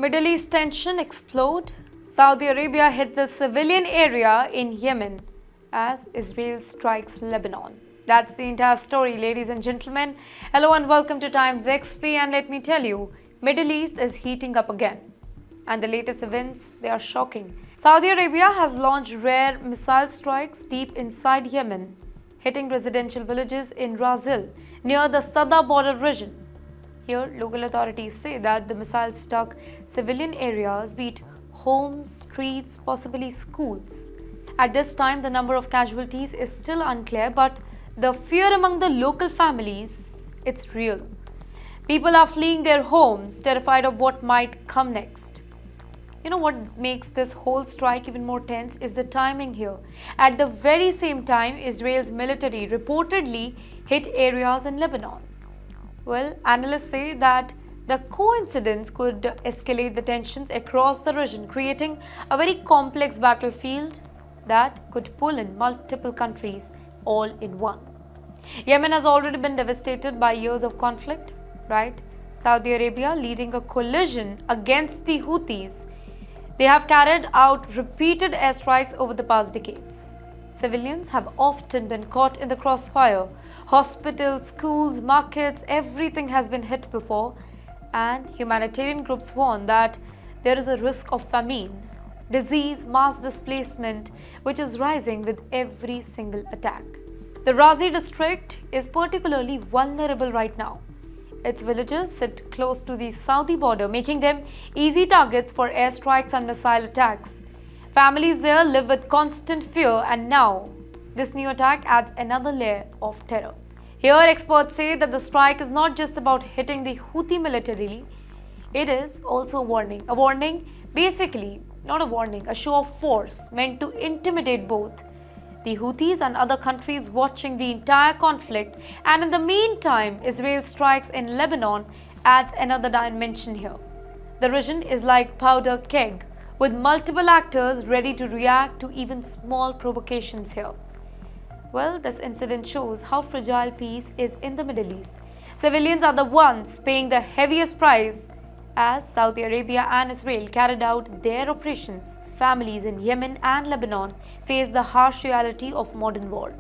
Middle East tension explode. Saudi Arabia hit the civilian area in Yemen as Israel strikes Lebanon. That's the entire story, ladies and gentlemen. Hello and welcome to TimesXP, and let me tell you, Middle East is heating up again. And the latest events, they are shocking. Saudi Arabia has launched rare missile strikes deep inside Yemen, hitting residential villages in Razih near the Saada border region. Here, local authorities say that the missiles struck civilian areas, be it homes, streets, possibly schools. At this time, the number of casualties is still unclear, but the fear among the local families, it's real. People are fleeing their homes, terrified of what might come next. You know what makes this whole strike even more tense is the timing here. At the very same time, Israel's military reportedly hit areas in Lebanon. Well, analysts say that the coincidence could escalate the tensions across the region, creating a very complex battlefield that could pull in multiple countries all in one. Yemen has already been devastated by years of conflict, right? Saudi Arabia leading a coalition against the Houthis. They have carried out repeated airstrikes over the past decades. Civilians have often been caught in the crossfire. Hospitals, schools, markets, everything has been hit before, and humanitarian groups warn that there is a risk of famine, disease, mass displacement, which is rising with every single attack. The Razih district is particularly vulnerable right now. Its villages sit close to the Saudi border, making them easy targets for airstrikes and missile attacks. Families there live with constant fear, and now this new attack adds another layer of terror. Here, experts say that the strike is not just about hitting the Houthi militarily, it is also a warning. A warning, basically, not a warning, a show of force meant to intimidate both the Houthis and other countries watching the entire conflict. And in the meantime, Israel strikes in Lebanon adds another dimension here. The region is like powder keg, with multiple actors ready to react to even small provocations here. Well, this incident shows how fragile peace is in the Middle East. Civilians are the ones paying the heaviest price as Saudi Arabia and Israel carried out their operations. Families in Yemen and Lebanon face the harsh reality of modern war,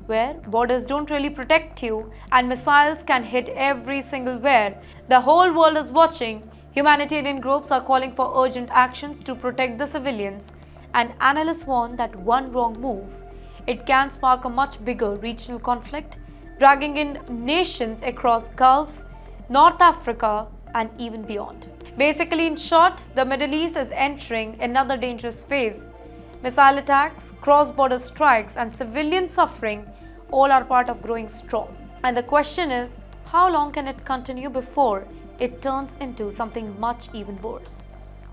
where borders don't really protect you and missiles can hit every single where. The whole world is watching. Humanitarian groups are calling for urgent actions to protect the civilians, and analysts warn that one wrong move, it can spark a much bigger regional conflict, dragging in nations across Gulf, North Africa, and even beyond. Basically, in short, the Middle East is entering another dangerous phase. Missile attacks, cross-border strikes, and civilian suffering all are part of growing storm. And the question is, how long can it continue before it turns into something much even worse?